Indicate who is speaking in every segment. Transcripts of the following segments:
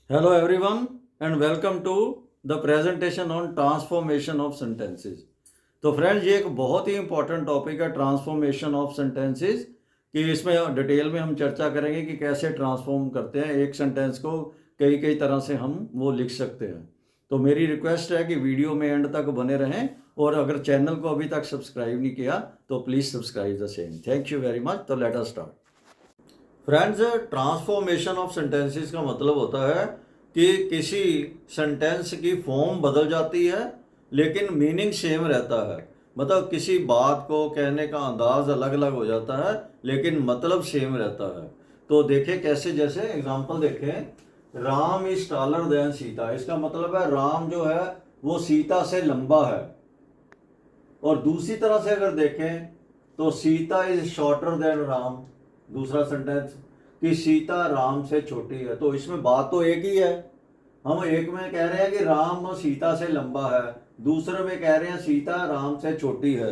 Speaker 1: Hello everyone and welcome to the presentation on transformation of sentences. तो friends ये एक बहुत ही इंपॉर्टेंट टॉपिक है ट्रांसफॉर्मेशन ऑफ सेंटेंसेस कि इसमें डिटेल में हम चर्चा करेंगे कि कैसे ट्रांसफॉर्म करते हैं एक सेंटेंस को कई कई तरह से हम वो लिख सकते हैं। तो मेरी रिक्वेस्ट है कि वीडियो में एंड तक बने रहें और अगर चैनल को अभी तक सब्सक्राइब नहीं किया तो please subscribe the same. Thank you very much. तो let us start. Friends, transformation of sentences का मतलब होता है कि किसी सेंटेंस की फॉर्म बदल जाती है लेकिन मीनिंग सेम रहता है। मतलब किसी बात को कहने का अंदाज अलग अलग हो जाता है लेकिन मतलब सेम रहता है। तो देखें कैसे, जैसे एग्जांपल देखें, Ram is taller than Sita. इसका मतलब है राम जो है वो सीता से लंबा है। और दूसरी तरह से अगर देखें तो Sita is shorter than Ram. दूसरा सेंटेंस कि सीता राम से छोटी है। तो इसमें बात तो एक ही है। हम एक में कह रहे हैं कि राम सीता से लंबा है, दूसरे में कह रहे हैं सीता राम से छोटी है।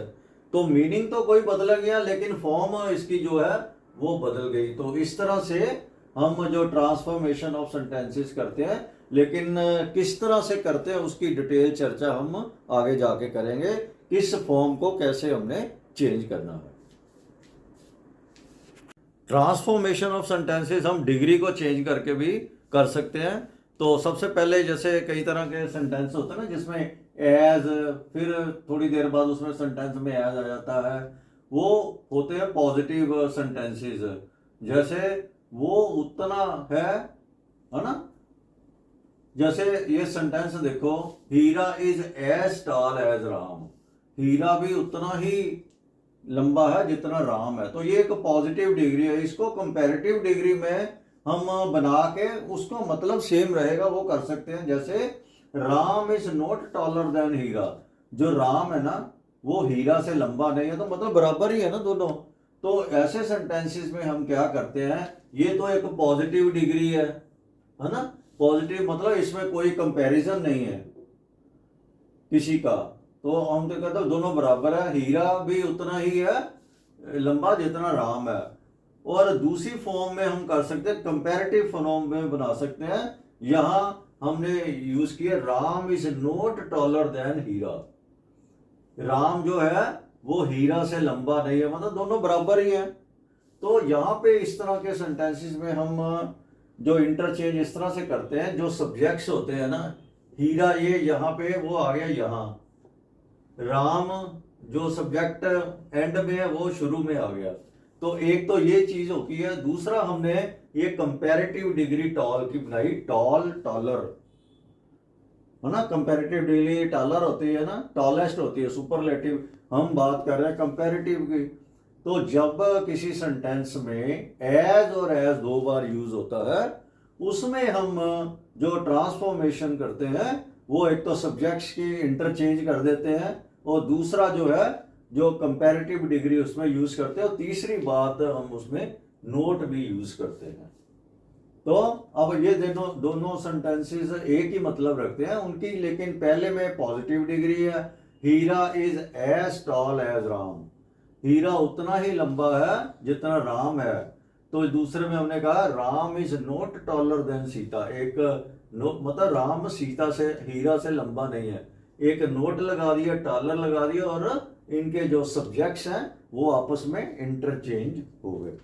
Speaker 1: तो मीनिंग तो कोई बदल गया लेकिन फॉर्म इसकी जो है वो बदल गई। तो इस तरह से हम जो ट्रांसफॉर्मेशन ऑफ सेंटेंसेस करते हैं, लेकिन किस तरह से करते हैं उसकी डिटेल चर्चा हम आगे जाके करेंगे। किस फॉर्म को कैसे हमने चेंज करना है। ट्रांसफॉर्मेशन ऑफ सेंटेंसेस हम डिग्री को चेंज करके भी कर सकते हैं। तो सबसे पहले जैसे कई तरह के सेंटेंस होते हैं ना जिसमें एज, फिर थोड़ी देर बाद उसमें सेंटेंस में एज आ जाता है, वो होते हैं पॉजिटिव सेंटेंसेस। जैसे वो उतना है ना। जैसे ये सेंटेंस देखो, Hira is as tall as Ram. Hira भी उतना ही लंबा है जितना राम है। तो ये एक पॉजिटिव डिग्री है। इसको कंपैरेटिव डिग्री में हम बना के उसको मतलब सेम रहेगा वो कर सकते हैं। जैसे Ram is not taller than Hira. जो राम है ना वो हीरा से लंबा नहीं है, तो मतलब बराबर ही है ना दोनों। तो ऐसे सेंटेंसेस में हम क्या करते हैं, ये तो एक पॉजिटिव डिग्री है ना। पॉजिटिव मतलब इसमें कोई कंपैरिजन नहीं है किसी का। तो हम तो कहते हैं दोनों बराबर है, हीरा भी उतना ही है लंबा जितना राम है। और दूसरी फॉर्म में हम कर सकते हैं, कंपैरेटिव फॉर्म में बना सकते हैं। यहां हमने यूज किया Ram is not taller than Hira. Ram जो है वो हीरा से लंबा नहीं है, मतलब दोनों बराबर ही है। तो यहाँ पे इस तरह के सेंटेंसेस में हम जो इंटरचेंज इस तरह से करते हैं, जो सब्जेक्ट्स होते हैं ना, हीरा ये यहाँ पे वो आ गया यहाँ, राम जो सब्जेक्ट एंड में है वो शुरू में आ गया। तो एक तो ये चीज होती है। दूसरा हमने ये कंपैरेटिव डिग्री टॉल की बनाई, टॉल टॉलर है ना। कंपैरेटिव डिग्री टॉलर होती है ना, टॉलेस्ट होती है, सुपरलेटिव। हम बात कर रहे हैं कंपैरेटिव की। तो जब किसी सेंटेंस में एज और एज दो बार यूज होता है, उसमें हम जो ट्रांसफॉर्मेशन करते हैं वो एक तो सब्जेक्ट्स की इंटरचेंज कर देते हैं और दूसरा जो है जो कंपैरेटिव डिग्री उसमें यूज करते हैं, और तीसरी बात हम उसमें नोट भी यूज करते हैं। तो अब ये दोनों दोनों सेंटेंसेस एक ही मतलब रखते हैं उनकी, लेकिन पहले में पॉजिटिव डिग्री है, Hira is as tall as Ram. Hira उतना ही लंबा है जितना राम है। तो दूसरे में हमने कहा Ram is not taller then Sita. एक मतलब राम सीता से, हीरा से लंबा नहीं है। एक नोट लगा दिया, टॉलर लगा दिया, और इनके जो सब्जेक्ट्स हैं वो आपस में इंटरचेंज हो गए।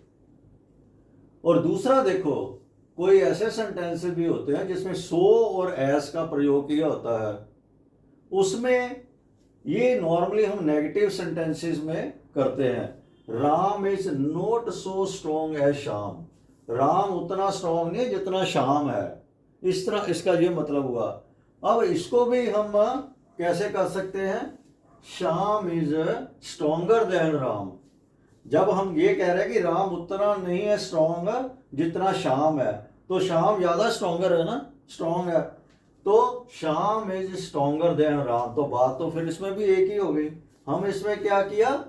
Speaker 1: और दूसरा देखो, कोई ऐसे सेंटेंस भी होते हैं जिसमें सो और एस का प्रयोग किया होता है। उसमें ये नॉर्मली हम नेगेटिव सेंटेंसेस में करते हैं। Ram is not so strong as Shyam. Ram उतना स्ट्रॉन्ग नहीं जितना श्याम है। इस तरह इसका ये मतलब हुआ। अब इसको भी हम कैसे कर सकते हैं, Shyam is stronger than Ram. जब हम ये कह रहे हैं कि राम उतना नहीं है स्ट्रॉन्ग जितना श्याम है, तो श्याम ज्यादा स्ट्रॉन्गर है ना, स्ट्रॉन्ग है। तो Shyam is stronger than Ram. तो बात तो फिर इसमें भी एक ही हो गई। हम इसमें क्या किया,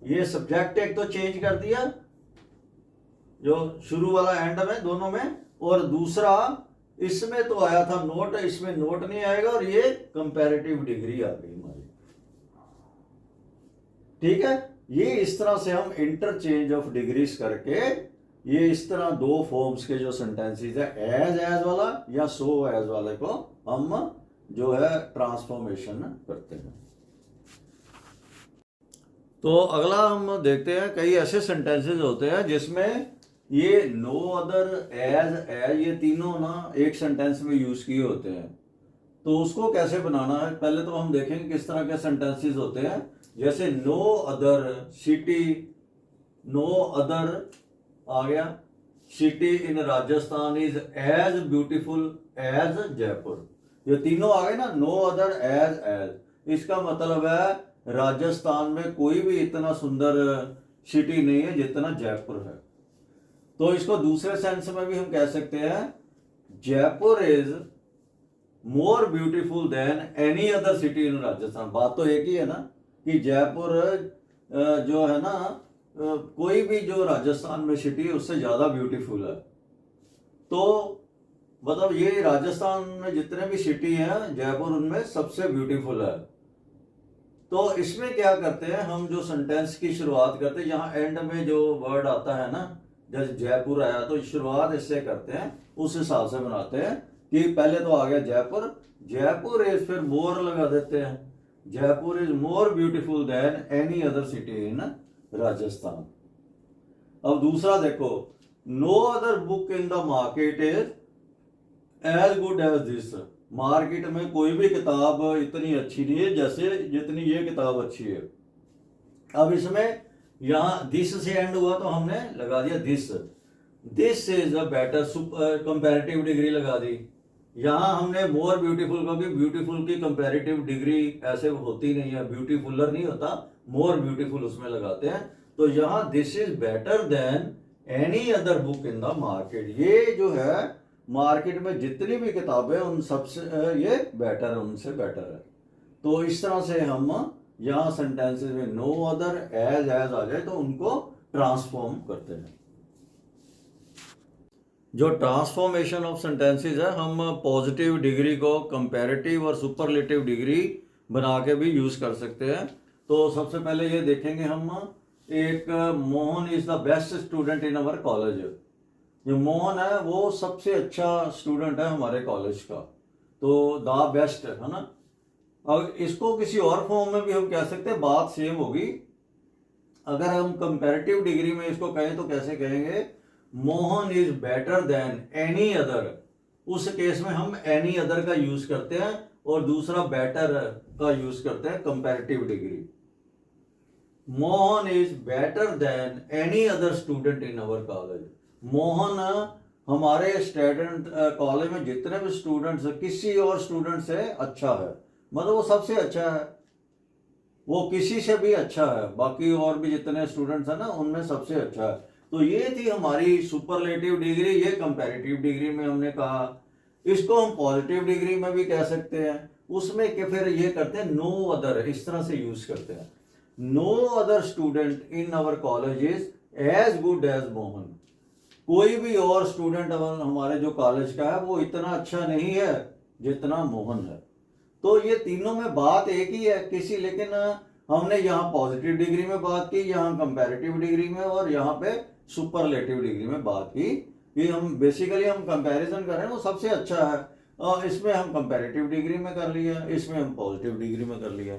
Speaker 1: ये सब्जेक्ट एक तो चेंज कर दिया जो शुरू वाला एंड में दोनों में, और दूसरा इसमें तो आया था नोट, इसमें नोट नहीं आएगा, और ये कंपैरेटिव डिग्री आ गई हमारी। ठीक है, ये इस तरह से हम इंटरचेंज ऑफ डिग्रीज करके ये इस तरह दो फॉर्म्स के जो सेंटेंसेस है, एज वाला या सो एज वाले को हम जो है ट्रांसफॉर्मेशन करते हैं। तो अगला हम देखते हैं, कई ऐसे सेंटेंसेस होते हैं जिसमें ये नो अदर, एज ये तीनों ना एक सेंटेंस में यूज किए होते हैं। तो उसको कैसे बनाना है, पहले तो हम देखेंगे किस तरह के सेंटेंसेस होते हैं। जैसे no other city, no other आ गया, city in Rajasthan is as beautiful as Jaipur. ये तीनों आ गए ना, नो अदर, एज। इसका मतलब है राजस्थान में कोई भी इतना सुंदर सिटी नहीं है जितना जयपुर है। तो इसको दूसरे सेंस में भी हम कह सकते हैं, Jaipur is more beautiful than any other city in Rajasthan. बात तो एक ही है ना कि जयपुर जो है ना, कोई भी जो राजस्थान में सिटी है उससे ज्यादा ब्यूटीफुल है। तो मतलब ये राजस्थान में जितने भी सिटी हैं, जयपुर उनमें सबसे ब्यूटीफुल है। तो इसमें क्या करते हैं हम, जो सेंटेंस की शुरुआत करते हैं, यहाँ एंड में जो वर्ड आता है ना, जैसे जयपुर आया तो शुरुआत इससे करते हैं, उस हिसाब से बनाते हैं कि पहले तो आ गया जयपुर, जयपुर इज, फिर मोर लगा देते हैं, Jaipur is more beautiful than any other city in Rajasthan. अब दूसरा देखो, no other book in the market is as good as this. Market में कोई भी किताब इतनी अच्छी नहीं है जैसे जितनी ये किताब अच्छी है। अब इसमें यहां दिस से एंड हुआ तो हमने लगा दिया this, this is a better, comparative degree लगा दी। यहां हमने मोर ब्यूटीफुल, क्योंकि ब्यूटीफुल की कंपैरेटिव डिग्री ऐसे होती नहीं है, ब्यूटीफुलर नहीं होता, मोर ब्यूटीफुल उसमें लगाते हैं। तो यहां this is better than any other book in the market. ये जो है मार्केट में जितनी भी किताबें उन सबसे ये बेटर है, उनसे बेटर है। तो इस तरह से हम यहां सेंटेंसेस में नो अदर, एज आ जाए तो उनको ट्रांसफॉर्म करते हैं। जो ट्रांसफॉर्मेशन ऑफ सेंटेंसेस है, हम पॉजिटिव डिग्री को कंपैरेटिव और सुपरलेटिव डिग्री बना के भी यूज कर सकते हैं। तो सबसे पहले ये देखेंगे हम, एक Mohan is the best student in our college. जो मोहन है वो सबसे अच्छा स्टूडेंट है हमारे कॉलेज का, तो द बेस्ट है ना। अब इसको किसी और फॉर्म में भी हम कह सकते हैं, बात सेम होगी। अगर हम कंपैरेटिव डिग्री में इसको कहें तो कैसे कहेंगे, Mohan is better than any other. उस केस में हम एनी अदर का यूज करते हैं और दूसरा बेटर का यूज करते हैं comparative degree. Mohan is better than any other student in our college. Mohan हमारे स्टूडेंट कॉलेज में जितने भी स्टूडेंट्स हैं, किसी और स्टूडेंट से अच्छा है, मतलब वो सबसे अच्छा है, वो किसी से भी अच्छा है, बाकी और भी जितने स्टूडेंट्स हैं ना उनमें सबसे अच्छा है। तो ये थी हमारी सुपरलेटिव डिग्री, ये कंपैरेटिव डिग्री में हमने कहा। इसको हम पॉजिटिव डिग्री में भी कह सकते हैं, उसमें कि फिर ये करते हैं नो अदर, इस तरह से यूज करते हैं, no other student in our college is as good as Mohan. कोई भी और स्टूडेंट हमारे जो कॉलेज का है वो इतना अच्छा नहीं है जितना मोहन है। तो ये तीनों में बात एक ही है किसी, लेकिन हमने यहाँ पॉजिटिव डिग्री में बात की, यहाँ कंपैरेटिव डिग्री में, और यहाँ पे सुपरलेटिव डिग्री में बात की कि हम बेसिकली हम कंपैरिजन कर रहे हैं वो सबसे अच्छा है, और इसमें हम कंपैरेटिव डिग्री में कर लिया, इसमें हम पॉजिटिव डिग्री में कर लिया।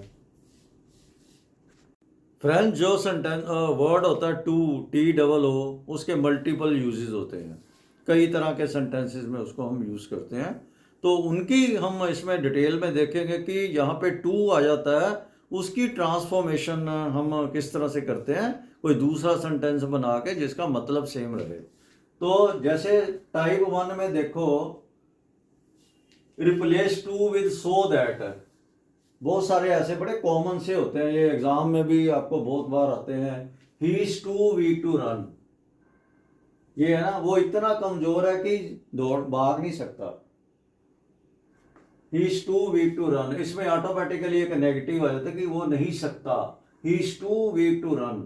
Speaker 1: फ्रेंड्स, जो सेंटेंस वर्ड होता है टू, TOO, उसके मल्टीपल यूजेस होते हैं, कई तरह के सेंटेंसेस में उसको हम यूज करते हैं। तो उनकी हम इसमें डिटेल में देखेंगे कि यहाँ पे टू आ जाता है, उसकी ट्रांसफॉर्मेशन हम किस तरह से करते हैं, कोई दूसरा सेंटेंस बना के जिसका मतलब सेम रहे। तो जैसे टाइप 1 में देखो, replace too with so that. बहुत सारे ऐसे बड़े कॉमन से होते हैं, ये एग्जाम में भी आपको बहुत बार आते हैं। He is too weak to run, ये है ना, वो इतना कमजोर है कि दौड़ भाग नहीं सकता। He is too weak to run, इसमें ऑटोमेटिकली एक नेगेटिव आ जाता है कि वो नहीं सकता, he is too weak to run.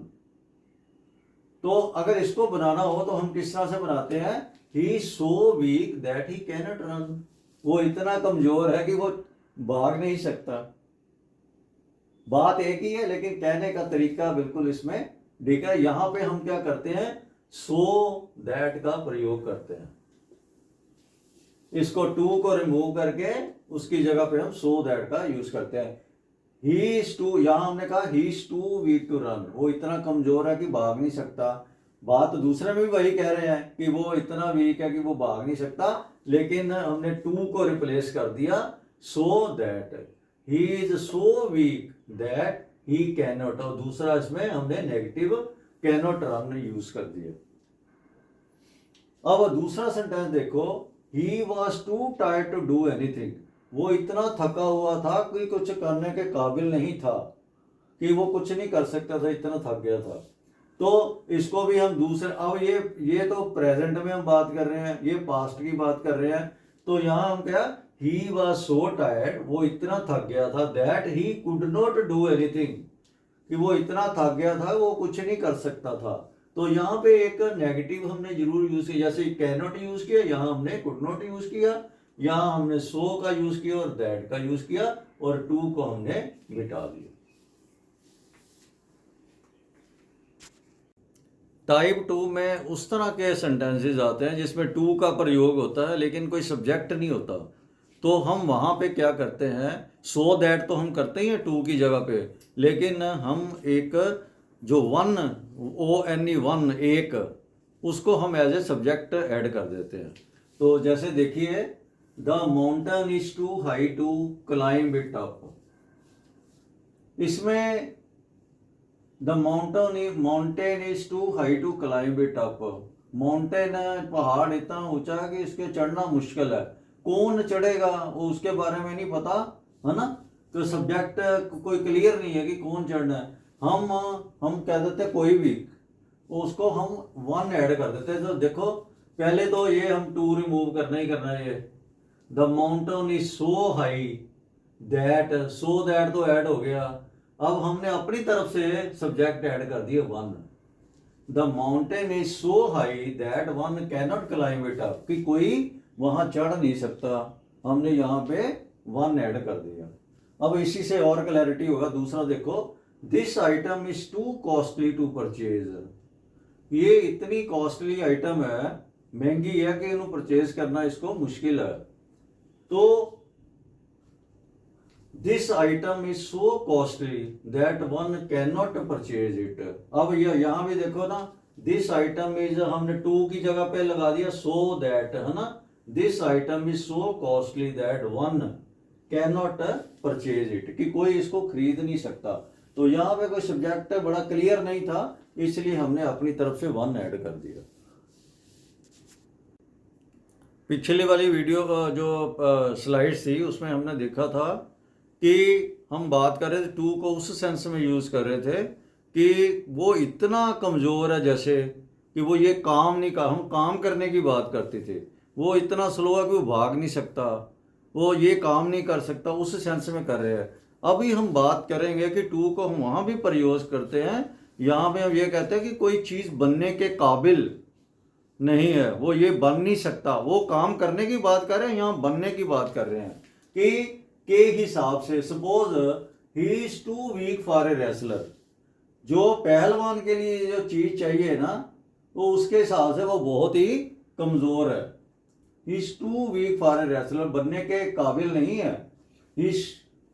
Speaker 1: तो अगर इसको बनाना हो तो हम किस तरह से बनाते हैं, he is so weak that he cannot run. वो इतना कमजोर है कि वो भाग नहीं सकता। बात एक ही है लेकिन कहने का तरीका बिल्कुल इसमें ठीक है। यहां पे हम क्या करते हैं, सो दैट का प्रयोग करते हैं। इसको टू को रिमूव करके उसकी जगह पे हम सो दैट का यूज करते हैं। ही इज टू, यहां हमने कहा he is too weak to run, वो इतना कमजोर है कि भाग नहीं सकता। बात दूसरे में भी वही कह रहे हैं कि वो इतना वीक है कि वो भाग नहीं सकता, लेकिन हमने टू को रिप्लेस कर दिया so that he is so weak that he can not, और दूसरा इसमें हमने negative can not run use कर दिया। अब दूसरा सेंटेंस देखो, he was too tired to do anything, वो इतना थका हुआ था कि कुछ करने के काबिल नहीं था, कि वो कुछ नहीं कर सकता था, इतना थक गया था। तो इसको भी हम दूसरे, अब ये तो प्रेजेंट में हम बात कर रहे हैं, ये पास्ट की बात कर रहे हैं, तो यहां हम क्या, ही वॉज सो टायर्ड, वो इतना थक गया था, that he could not do anything, कि वो इतना थक गया था वो कुछ नहीं कर सकता था। तो यहाँ पे एक नेगेटिव हमने जरूर यूज किया, जैसे कैन नॉट यूज किया, यहाँ हमने कुड नॉट यूज किया, यहाँ हमने सो का यूज किया और दैट का यूज किया, और टू को हमने मिटा दिया। टाइप 2 में उस तरह के सेंटेंसेस आते हैं जिसमें टू का प्रयोग होता है लेकिन कोई सब्जेक्ट नहीं होता, तो हम वहां पे क्या करते हैं, सो दैट तो हम करते ही हैं टू की जगह पे, लेकिन हम एक जो one, O N E one, एक, उसको हम एज ए सब्जेक्ट ऐड कर देते हैं। तो जैसे देखिए, the mountain is too high to climb it up, इसमें the mountain is too high to climb it up, mountain है, पहाड़ इतना ऊंचा है कि इसके चढ़ना मुश्किल है, कौन चढ़ेगा वो उसके बारे में नहीं पता, है ना, तो सब्जेक्ट कोई क्लियर नहीं है कि कौन चढ़ना है, हम कह देते हैं कोई भी, उसको हम वन ऐड कर देते हैं। तो देखो पहले तो ये हम टू रिमूव करना ही करना है, ये the mountain is so high that, so that तो ऐड हो गया, अब हमने अपनी तरफ से सब्जेक्ट ऐड कर दिया one, the mountain is so high that one can not climb it up, कि कोई वहां चढ़ नहीं सकता, हमने यहाँ पे वन ऐड कर दिया। अब इसी से और क्लैरिटी होगा। दूसरा देखो, this item is too costly to purchase, ये इतनी कॉस्टली आइटम है, महंगी है कि इन्हें परचेज करना इसको मुश्किल है, तो this item is so costly that one can not purchase it. अब यहां भी देखो ना, दिस आइटम इज, हमने टू की जगह पे लगा दिया सो दैट, है ना, this item is so costly that one can not purchase it, कि कोई इसको खरीद नहीं सकता। तो यहाँ पे कोई सब्जेक्ट बड़ा क्लियर नहीं था, इसलिए हमने अपनी तरफ से वन ऐड कर दिया। पिछली वाली वीडियो जो स्लाइड्स थी उसमें हमने देखा था कि हम बात कर रहे थे, टू को उस सेंस में यूज कर रहे थे कि वो इतना कमजोर है, जैसे कि वो ये काम नहीं कर, हम काम करने की बात करते थे, वो इतना स्लो है कि वो भाग नहीं सकता, वो ये काम नहीं कर सकता, उस सेंस में कर रहे हैं। अभी हम बात करेंगे कि टू को हम वहां भी प्रयोग करते हैं, यहाँ पे हम ये कहते हैं कि कोई चीज बनने के काबिल नहीं है, वो ये बन नहीं सकता, वो काम करने की बात कर रहे हैं, यहाँ बनने की बात कर रहे हैं, कि के हिसाब से suppose he is too weak for a wrestler, जो पहलवान के लिए जो चीज चाहिए ना, तो उसके हिसाब से वो बहुत ही कमजोर है, he is too weak for a wrestler, बनने के काबिल नहीं है, he is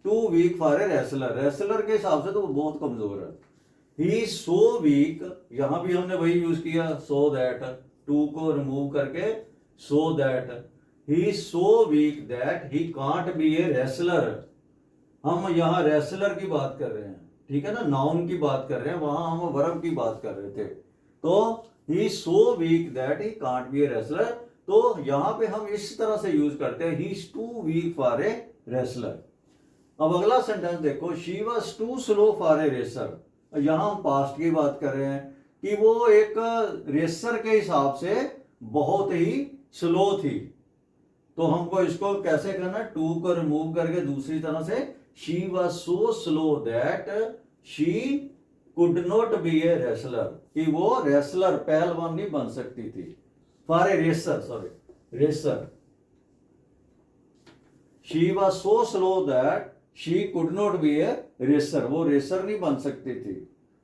Speaker 1: too weak for a wrestler, wrestler के हिसाब से तो वो बहुत कमजोर है, ही इज सो वीक, यहां भी हमने वही यूज किया सो दैट, टू को रिमूव करके सो that, he is so weak that he can't be a wrestler, हम यहाँ रेसलर की बात कर रहे हैं, ठीक है ना, नाउन की बात कर रहे हैं, वहां हम वर्ब की बात कर रहे थे, तो ही is so weak that he can't be a wrestler, तो यहाँ पे हम इस तरह से यूज करते हैं, he is too weak for a wrestler. अब अगला सेंटेंस देखो, she was too slow for a racer, यहां हम पास्ट की बात कर रहे हैं कि वो एक रेसर के हिसाब से बहुत ही स्लो थी, तो हमको इसको कैसे करना, टू को रिमूव करके दूसरी तरह से, she was so slow that she could not be a wrestler, कि वो रेसलर पहलवान नहीं बन सकती थी, for a racer, sorry racer, she was so slow that she could not be A racer, वो रेसर नहीं बन सकती थी,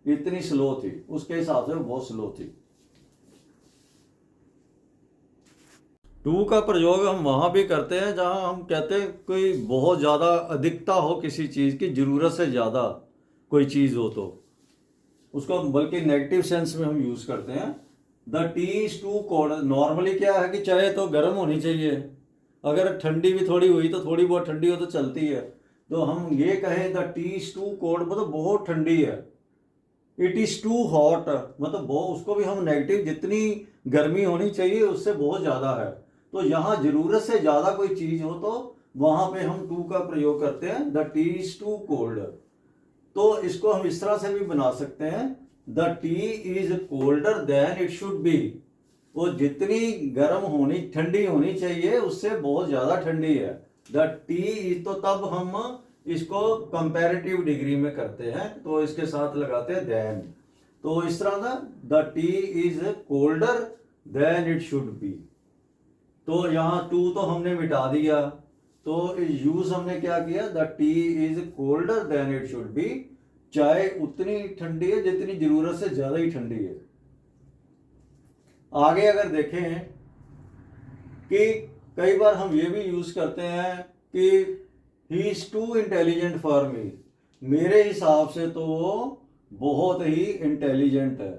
Speaker 1: इतनी स्लो थी, उसके हिसाब से बहुत स्लो थी। टू का प्रयोग हम वहाँ भी करते हैं जहाँ हम कहते हैं कोई बहुत ज़्यादा अधिकता हो किसी चीज़ की, ज़रूरत से ज़्यादा कोई चीज़ हो तो उसको बल्कि नेगेटिव सेंस में हम यूज़ करते हैं। The tea is too cold, normally क्या है कि चाहे तो गर्म होनी चाहिए, अगर ठंडी भी थोड़ी हुई तो थोड़ी बहुत ठंडी हो तो चलती है। तो हम ये कहें the tea is too cold मतलब बहुत ठंडी है। इट इज़ टू हॉट मतलब बहुत, उसको भी हम नेगेटिव, जितनी गर्मी होनी चाहिए उससे बहुत ज़्यादा है। तो यहाँ ज़रूरत से ज़्यादा कोई चीज़ हो तो वहाँ पे हम टू का प्रयोग करते हैं, the tea is too cold. तो इसको हम इस तरह से भी बना सकते हैं, the tea is colder than it should be, वो जितनी गर्म होनी ठंडी होनी चाहिए उससे बहुत ज़्यादा ठंडी है। द टी इज, तो तब हम इसको कंपैरेटिव डिग्री में करते हैं तो इसके साथ लगाते हैं देन। तो इस तरह का the tea is colder than it should be. तो यहाँ टू तो हमने मिटा दिया, तो यूज हमने क्या किया, the tea is colder than it should be, चाय उतनी ठंडी है जितनी जरूरत से ज्यादा ही ठंडी है। आगे अगर देखें कि कई बार हम ये भी यूज करते हैं कि he is too intelligent for me, मेरे हिसाब से तो वो बहुत ही इंटेलिजेंट है।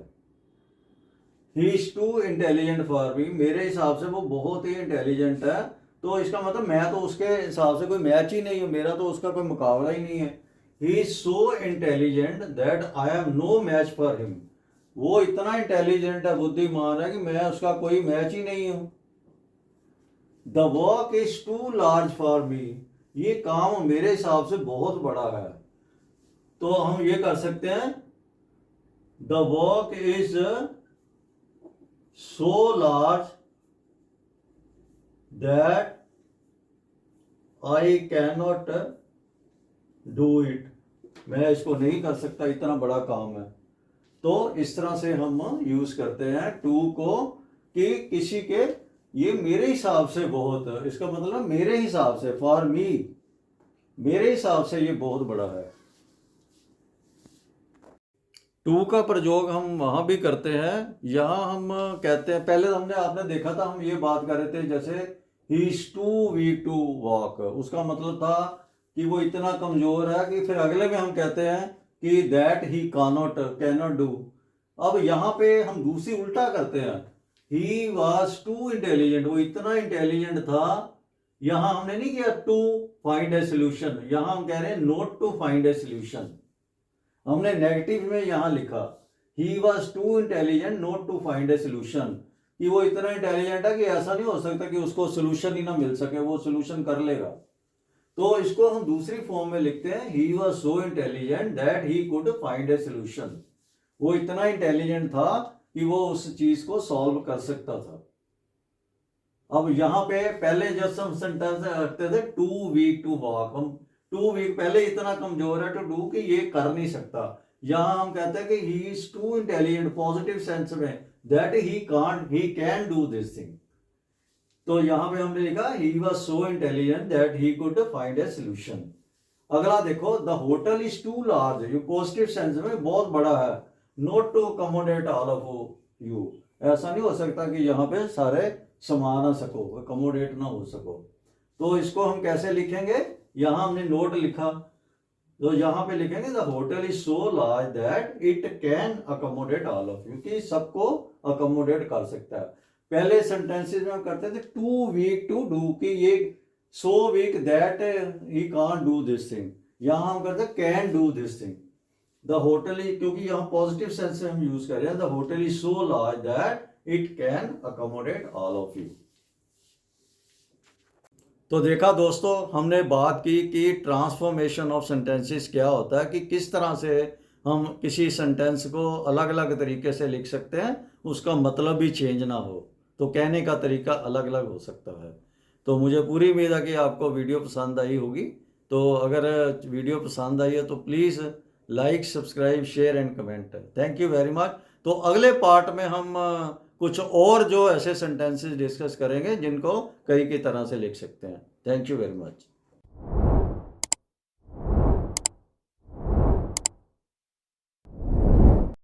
Speaker 1: He is too intelligent for me, मेरे हिसाब से वो बहुत ही इंटेलिजेंट है। तो इसका मतलब मैं तो उसके हिसाब से कोई मैच ही नहीं हूं, मेरा तो उसका कोई मुकाबला ही नहीं है। He is so intelligent that I am no match for him, वो इतना इंटेलिजेंट है, बुद्धिमान है कि मैं उसका कोई मैच ही नहीं हूं। The work is too large for me, ये काम मेरे हिसाब से बहुत बड़ा है। तो हम ये कर सकते हैं, the work is so large that I can not do it, मैं इसको नहीं कर सकता, इतना बड़ा काम है। तो इस तरह से हम यूज करते हैं टू को कि किसी के, ये मेरे हिसाब से बहुत, इसका मतलब मेरे हिसाब से, फॉर मी, मेरे हिसाब से ये बहुत बड़ा है। टू का प्रयोग हम वहां भी करते हैं, यहां हम कहते हैं, पहले हमने आपने देखा था हम ये बात कर रहे थे, जैसे he is too weak to walk, उसका मतलब था कि वो इतना कमजोर है कि, फिर अगले में हम कहते हैं कि दैट ही कैनॉट डू। अब यहाँ पे हम दूसरी उल्टा करते हैं, ही वॉज टू इंटेलिजेंट, वो इतना इंटेलिजेंट था। यहां हमने नहीं किया टू फाइंड ए सोल्यूशन, यहां हम कह रहे हैं not to find a solution, हमने नेगेटिव में यहां लिखा he was too intelligent not to find a solution, कि वो इतना इंटेलिजेंट है कि ऐसा नहीं हो सकता कि उसको सोल्यूशन ही ना मिल सके, वो सोल्यूशन कर लेगा। तो इसको हम दूसरी फॉर्म में लिखते हैं, he was so intelligent that he could find a solution, वो इतना इंटेलिजेंट था कि वो उस चीज को सॉल्व कर सकता था। अब यहाँ पे पहले जब हम सेंटेंस रखते थे टू वीक टू वॉक, हम टू वीक पहले इतना कमजोर है टू डू कि ये कर नहीं सकता, यहां हम कहते हैं कि he is too intelligent positive sense में, that he can do this thing. तो यहां पे हमने लिखा he was so intelligent that he could find a solution. अगला देखो, the hotel is too large, ये पॉजिटिव सेंस में बहुत बड़ा है, not to accommodate all of you, ऐसा नहीं हो सकता कि यहाँ पे सारे समा ना सको, अकोमोडेट ना हो सको। तो इसको हम कैसे लिखेंगे, यहां हमने नोट लिखा, तो यहां पे लिखेंगे the hotel is so large that it can accommodate all of you, कि सबको अकोमोडेट कर सकता है। पहले सेंटेंसेस में हम करते थे टू वीक टू डू, कि ये सो weak that he can't do this thing, यहां हम करते can do this thing. The hotel is, क्योंकि यहां पॉजिटिव सेंस में हम यूज कर रहे हैं, the hotel is so large that it can accommodate all of you. तो देखा दोस्तों, हमने बात की कि ट्रांसफॉर्मेशन ऑफ सेंटेंसेस क्या होता है, कि किस तरह से हम किसी सेंटेंस को अलग अलग तरीके से लिख सकते हैं, उसका मतलब भी चेंज ना हो, तो कहने का तरीका अलग अलग हो सकता है। तो मुझे पूरी उम्मीद है कि आपको वीडियो पसंद आई होगी। तो अगर वीडियो पसंद आई है तो please like, subscribe, share and comment. Thank you very much. तो अगले पार्ट में हम कुछ और जो ऐसे सेंटेंसेस डिस्कस करेंगे जिनको कई की तरह से लिख सकते हैं। Thank you very much.